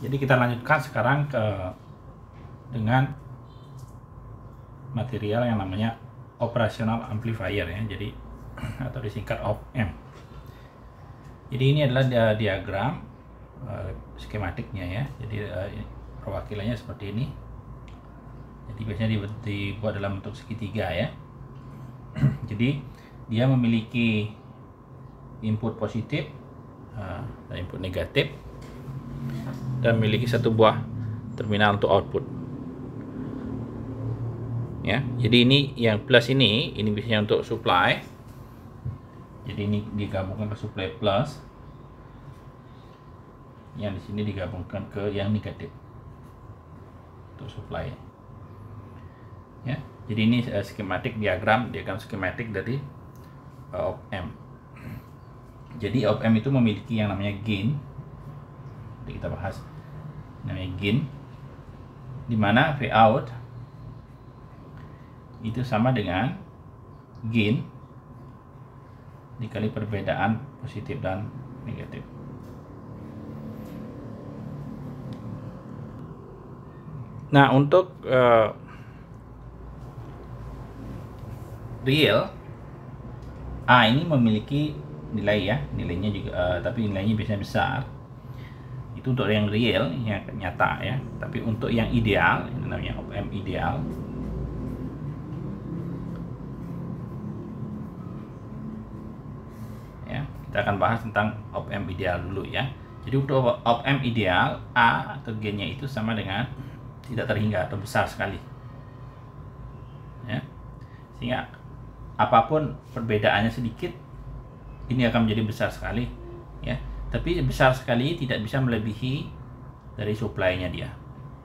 Jadi kita lanjutkan sekarang dengan material yang namanya operational amplifier ya. Jadi atau disingkat op-amp. Jadi ini adalah diagram skematiknya ya. Jadi perwakilannya seperti ini. Jadi biasanya dibuat dalam bentuk segitiga ya. Jadi dia memiliki input positif dan input negatif, dan memiliki satu buah terminal untuk output ya. Jadi ini yang plus ini biasanya untuk supply. Jadi ini digabungkan ke supply plus, yang di sini digabungkan ke yang negatif untuk supply ya. Jadi ini skematik diagram skematik dari op-amp. Jadi op-amp itu memiliki yang namanya gain. Jadi kita bahas namanya gain, dimana V out itu sama dengan gain dikali perbedaan positif dan negatif. Nah, untuk real A ini memiliki nilai ya, nilainya juga tapi nilainya biasanya besar. Itu untuk yang real, yang nyata ya. Tapi untuk yang ideal, ini namanya op-amp ideal. Ya, kita akan bahas tentang op-amp ideal dulu ya. Jadi untuk op-amp ideal, A atau gainnya itu sama dengan tidak terhingga atau besar sekali. Ya. Sehingga apapun perbedaannya sedikit, ini akan menjadi besar sekali ya. Tapi besar sekali tidak bisa melebihi dari supply-nya dia.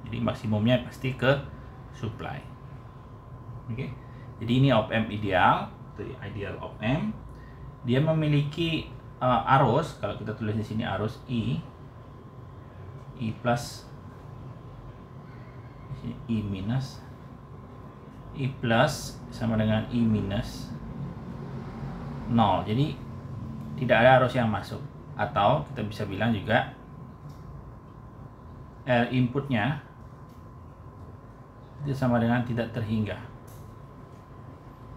Jadi maksimumnya pasti ke supply. Oke. Jadi ini op-amp ideal, ideal op-amp. Dia memiliki arus, kalau kita tulis di sini arus I plus, I minus, I plus sama dengan I minus 0. Jadi tidak ada arus yang masuk, atau kita bisa bilang juga R inputnya itu sama dengan tidak terhingga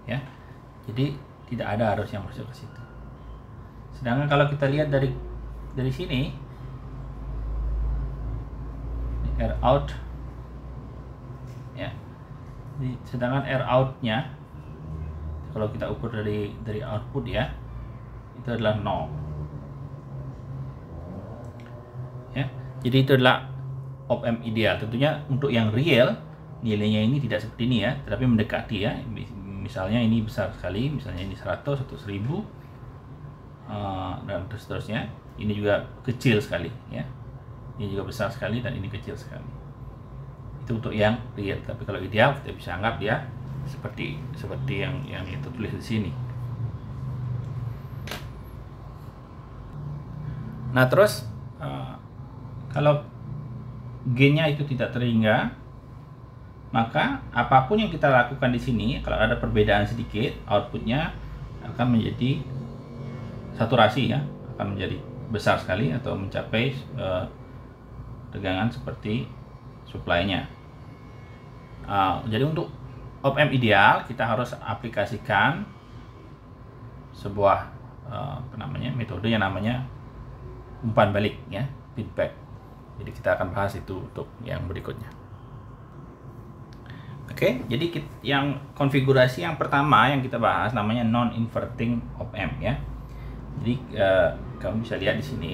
ya. Jadi tidak ada arus yang masuk ke situ. Sedangkan kalau kita lihat dari sini, R out ya. Sedangkan R out-nya kalau kita ukur dari output ya, itu adalah 0 ya. Jadi itu adalah op-amp ideal. Tentunya untuk yang real nilainya ini tidak seperti ini ya, tetapi mendekati ya. Misalnya ini besar sekali, misalnya ini 100 atau 1000 dan seterusnya. Ini juga kecil sekali ya. Ini juga besar sekali dan ini kecil sekali. Itu untuk yang real. Tapi kalau ideal kita bisa anggap dia seperti yang itu tulis di sini. Nah, terus kalau gainnya itu tidak terhingga, maka apapun yang kita lakukan di sini, kalau ada perbedaan sedikit, outputnya akan menjadi saturasi ya, akan menjadi besar sekali atau mencapai tegangan seperti supply-nya. Jadi untuk op-amp ideal kita harus aplikasikan sebuah metode yang namanya umpan balik ya, feedback. Jadi kita akan bahas itu untuk yang berikutnya. Oke, jadi yang konfigurasi yang pertama yang kita bahas namanya non-inverting op-amp ya. Jadi kamu bisa lihat di sini.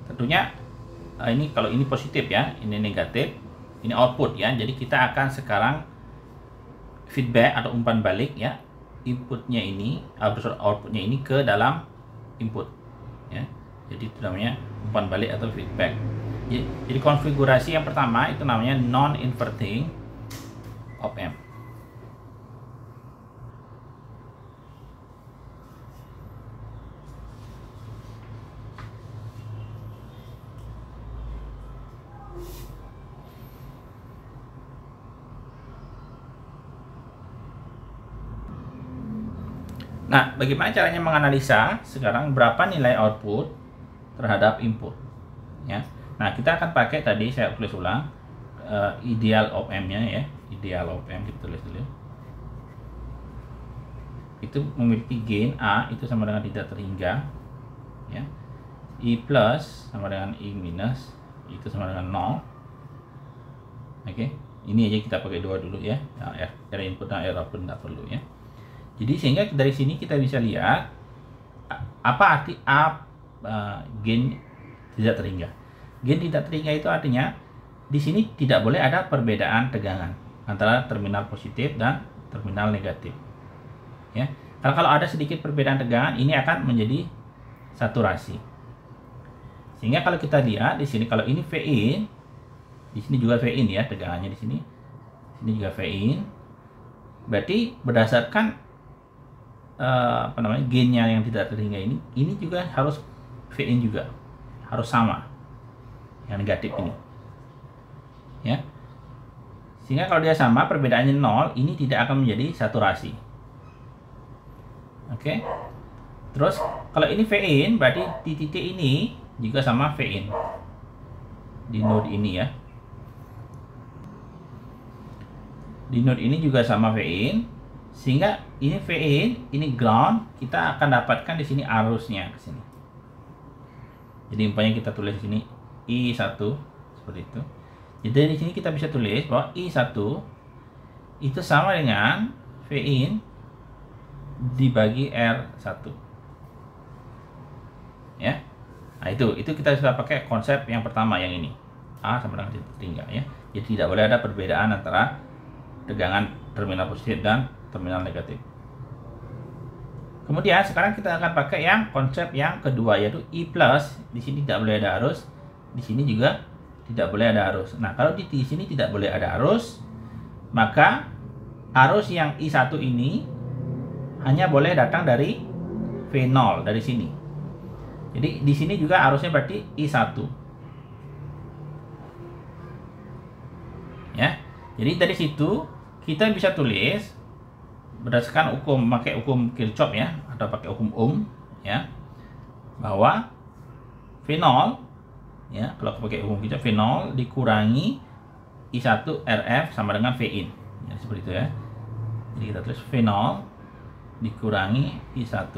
Tentunya ini kalau ini positif ya, ini negatif, ini output ya. Jadi kita akan sekarang feedback atau umpan balik ya, inputnya ini outputnya ini ke dalam input ya. Jadi itu namanya umpan balik atau feedback. Jadi konfigurasi yang pertama itu namanya non-inverting op-amp. Nah, bagaimana caranya menganalisa sekarang berapa nilai output terhadap input? Ya. Nah, kita akan pakai tadi saya tulis ulang ideal op amp-nya ya, ideal op amp kita tulis dulu. Itu memiliki gain A itu sama dengan tidak terhingga, ya. I plus sama dengan I minus itu sama dengan 0. Oke, ini aja kita pakai 2 dulu ya. Nah, R input dan R output nggak perlu ya. Jadi sehingga dari sini kita bisa lihat apa arti gain tidak terhingga. Gain tidak terhingga itu artinya di sini tidak boleh ada perbedaan tegangan antara terminal positif dan terminal negatif. Ya, karena kalau ada sedikit perbedaan tegangan ini akan menjadi saturasi. Sehingga kalau kita lihat di sini kalau ini V in, di sini juga V in ya tegangannya di sini juga V in. Berarti berdasarkan gainnya yang tidak terhingga ini juga harus V in juga harus sama yang negatif ini ya, sehingga kalau dia sama perbedaannya 0 ini tidak akan menjadi saturasi. Oke. Terus kalau ini V in berarti di titik ini juga sama V in di node ini ya, di node ini juga sama V in. Sehingga ini V in, ini ground, kita akan dapatkan di sini arusnya ke sini. Jadi umpamanya kita tulis di sini I1 seperti itu. Jadi di sini kita bisa tulis bahwa I1 itu sama dengan V in dibagi R1. Ya. Nah, itu kita sudah pakai konsep yang pertama yang ini. A sama dengan tidak terhingga ya. Jadi tidak boleh ada perbedaan antara tegangan terminal positif dan terminal negatif. Kemudian sekarang kita akan pakai yang konsep yang kedua yaitu I plus. Di sini tidak boleh ada arus, di sini juga tidak boleh ada arus. Nah, kalau di sini tidak boleh ada arus, maka arus yang I1 ini hanya boleh datang dari V0 dari sini. Jadi di sini juga arusnya berarti I1. Ya. Jadi dari situ kita bisa tulis berdasarkan hukum, pakai hukum Kirchhoff ya, atau pakai hukum Ohm ya, bahwa V0 ya, kalau pakai hukum Kirchhoff V0 dikurangi I1 RF sama dengan V in ya, seperti itu ya. Jadi kita tulis V0 dikurangi I1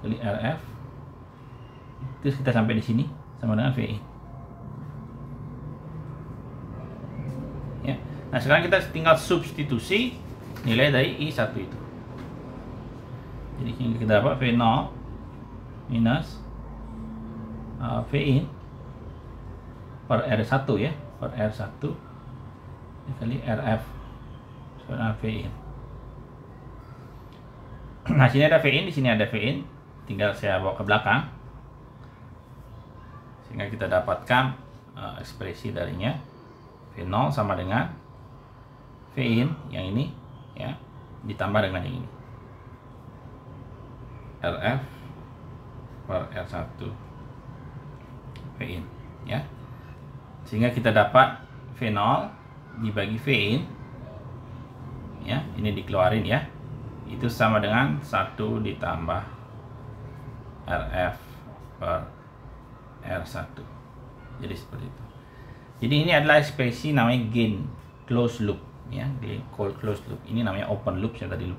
kali RF, terus kita sampai di sini sama dengan V in ya. Nah, sekarang kita tinggal substitusi nilai dari I1 itu. Jadi kita dapat V0 minus V in per R1 ya, per R1 dikali RF sama V in. Nah, sini ada V in, di sini ada V in, tinggal saya bawa ke belakang sehingga kita dapatkan ekspresi darinya. V0 sama dengan V in yang ini ya ditambah dengan yang ini RF per R1 V in ya, sehingga kita dapat V0 dibagi V in ya, ini dikeluarin ya, itu sama dengan 1 ditambah RF per R1. Jadi seperti itu. Jadi ini adalah ekspresi namanya gain closed loop ya, di closed loop. Ini namanya open loop, saya tadi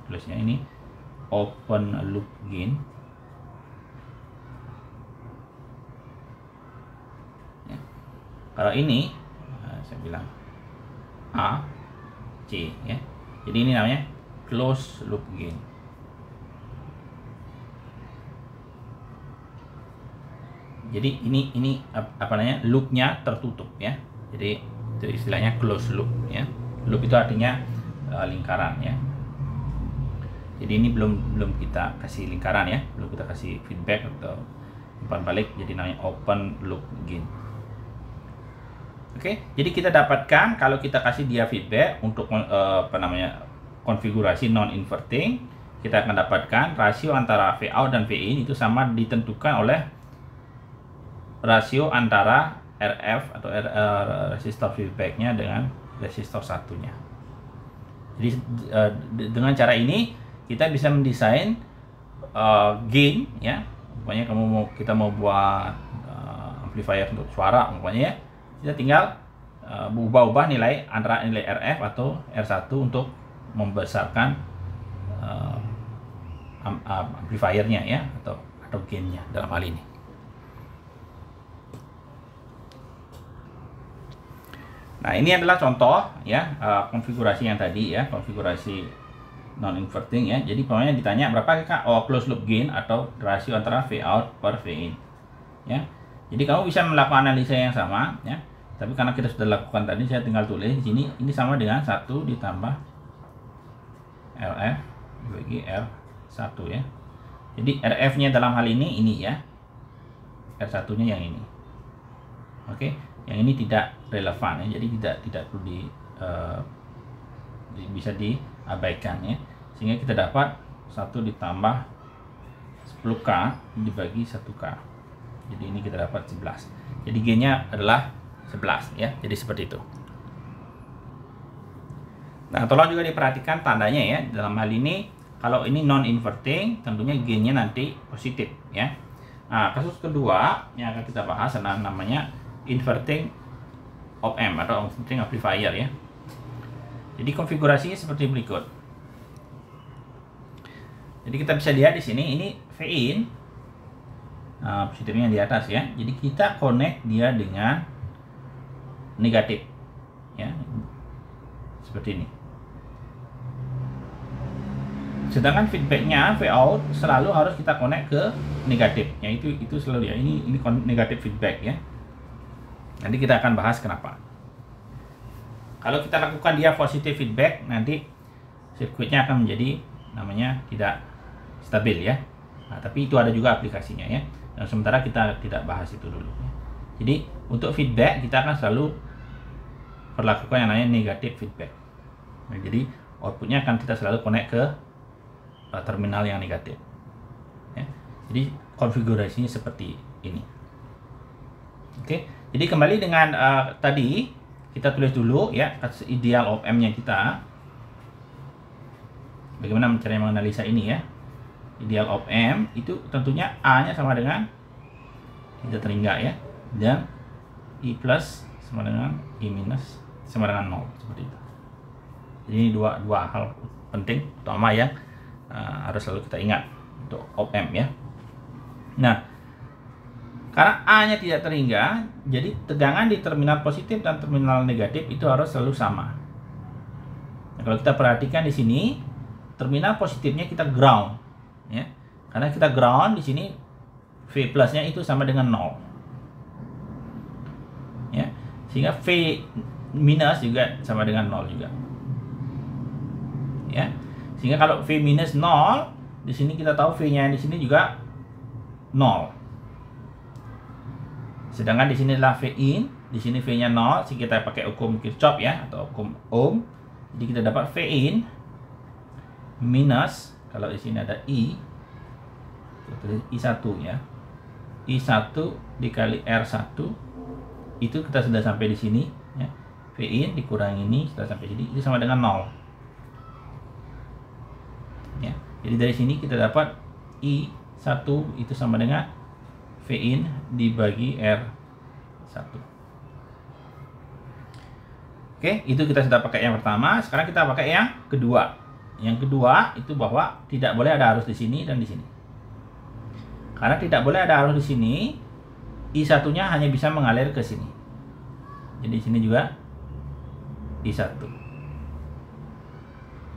tulisnya ini open loop gain ya. Kalau ini saya bilang A C ya, jadi ini namanya closed loop gain. Jadi ini apa namanya, loopnya tertutup ya, jadi itu istilahnya closed loop ya. Loop itu artinya lingkaran ya. Jadi ini belum kita kasih lingkaran ya, belum kita kasih feedback atau umpan balik, jadi namanya open loop gain. Oke, jadi kita dapatkan kalau kita kasih dia feedback untuk konfigurasi non inverting, kita akan dapatkan rasio antara V out dan V in itu sama ditentukan oleh rasio antara RF atau resistor feedbacknya dengan resistor satunya. Jadi dengan cara ini kita bisa mendesain gain ya. Pokoknya kita mau buat amplifier untuk suara umpamanya ya. Kita tinggal ubah-ubah nilai antara nilai RF atau R1 untuk membesarkan amplifiernya ya, atau gainnya dalam hal ini. Nah, ini adalah contoh ya, konfigurasi yang tadi ya, konfigurasi non inverting ya. Jadi pokoknya ditanya berapa closed loop gain atau rasio antara V out per V in ya. Jadi kamu bisa melakukan analisa yang sama ya. Tapi karena kita sudah lakukan tadi, saya tinggal tulis di sini. Ini sama dengan 1 ditambah RF dibagi R1 ya. Jadi RF-nya dalam hal ini ya. R1-nya yang ini. Oke, yang ini tidak relevan ya. Jadi tidak perlu bisa diabaikan ya. Sehingga kita dapat 1 ditambah 10K dibagi 1K. Jadi ini kita dapat 11. Jadi gainnya adalah 11 ya. Jadi seperti itu. Nah, tolong juga diperhatikan tandanya ya. Dalam hal ini, kalau ini non inverting, tentunya gainnya nanti positif ya. Nah, kasus kedua yang akan kita bahas adalah namanya inverting op-amp atau inverting amplifier ya. Jadi konfigurasinya seperti berikut. Jadi kita bisa lihat di sini, ini V-in, positifnya di atas ya. Jadi kita connect dia dengan negatif ya, seperti ini. Sedangkan feedbacknya V out selalu harus kita connect ke negatif, ya itu selalu ya. Ini negatif feedback ya. Nanti kita akan bahas kenapa. Kalau kita lakukan dia positif feedback, nanti sirkuitnya akan menjadi namanya tidak stabil ya. Nah, tapi itu ada juga aplikasinya ya. Dan sementara kita tidak bahas itu dulu ya. Jadi untuk feedback kita akan selalu perlakukan yang namanya negatif feedback. Nah, jadi outputnya akan kita selalu connect ke terminal yang negatif ya. Jadi konfigurasinya seperti ini. Oke, jadi kembali dengan tadi kita tulis dulu ya ideal op-amp-nya kita. Bagaimana cara menganalisa ini ya. Ideal op-amp itu tentunya A-nya sama dengan tidak terhingga ya, dan I plus sama dengan I minus sama dengan 0 seperti itu. Jadi ini dua hal penting utama yang harus selalu kita ingat untuk op-amp ya. Nah, karena A-nya tidak terhingga, jadi tegangan di terminal positif dan terminal negatif itu harus selalu sama. Nah, kalau kita perhatikan di sini, terminal positifnya kita ground ya. Karena kita ground di sini V plusnya itu sama dengan 0. Ya. Sehingga V minus juga sama dengan 0 juga. Ya. Sehingga kalau V minus 0, di sini kita tahu V-nya di sini juga 0. Sedangkan di sini adalah V in, di sini V-nya 0, sehingga kita pakai hukum Kirchhoff ya atau hukum Ohm. Jadi kita dapat V in minus, kalau di sini ada I, I1 ya. I1 dikali R1 itu kita sudah sampai di sini ya. V in dikurangi ini sudah sampai sini, itu sama dengan 0. Ya. Jadi dari sini kita dapat I1 itu sama dengan V in dibagi R1. Oke, itu kita sudah pakai yang pertama. Sekarang kita pakai yang kedua. Yang kedua itu bahwa tidak boleh ada arus di sini dan di sini. Karena tidak boleh ada arus di sini, I1-nya hanya bisa mengalir ke sini. Jadi di sini juga I1.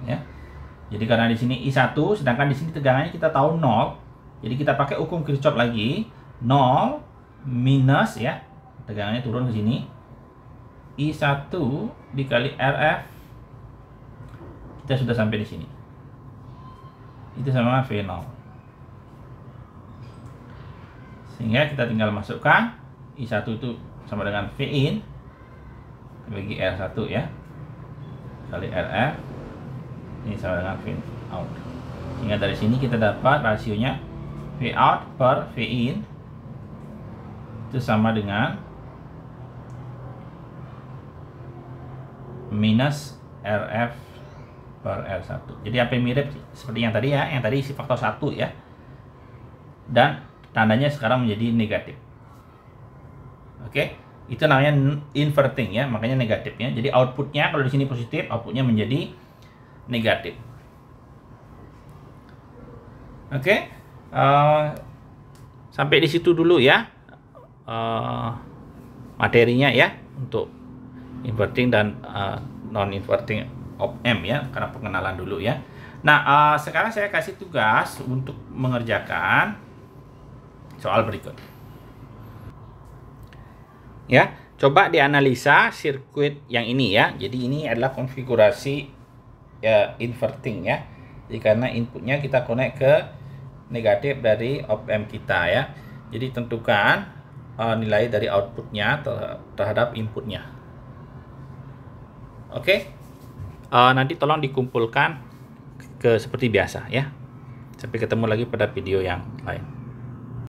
Ya. Jadi karena di sini I1, sedangkan di sini tegangannya kita tahu 0. Jadi kita pakai hukum Kirchhoff lagi. 0 minus ya, tegangannya turun ke sini. I1 dikali RF, kita sudah sampai di sini. Itu sama V0. Sehingga kita tinggal masukkan I1 itu sama dengan V in bagi R1 ya, kali RF, ini sama dengan V out. Sehingga dari sini kita dapat rasionya V out per V in itu sama dengan minus RF per L1. Jadi hampir mirip seperti yang tadi ya, yang tadi isi faktor 1 ya. Dan tandanya sekarang menjadi negatif. Oke, itu namanya inverting ya, makanya negatifnya. Jadi outputnya kalau di sini positif, outputnya menjadi negatif. Oke, sampai di situ dulu ya materinya ya untuk inverting dan non-inverting op-amp ya, karena pengenalan dulu ya. Nah, sekarang saya kasih tugas untuk mengerjakan soal berikut. Ya, coba dianalisa sirkuit yang ini ya. Jadi ini adalah konfigurasi ya, inverting ya. Jadi karena inputnya kita connect ke negatif dari op-amp kita ya. Jadi tentukan nilai dari outputnya terhadap inputnya. Oke, nanti tolong dikumpulkan ke seperti biasa ya. Sampai ketemu lagi pada video yang lain.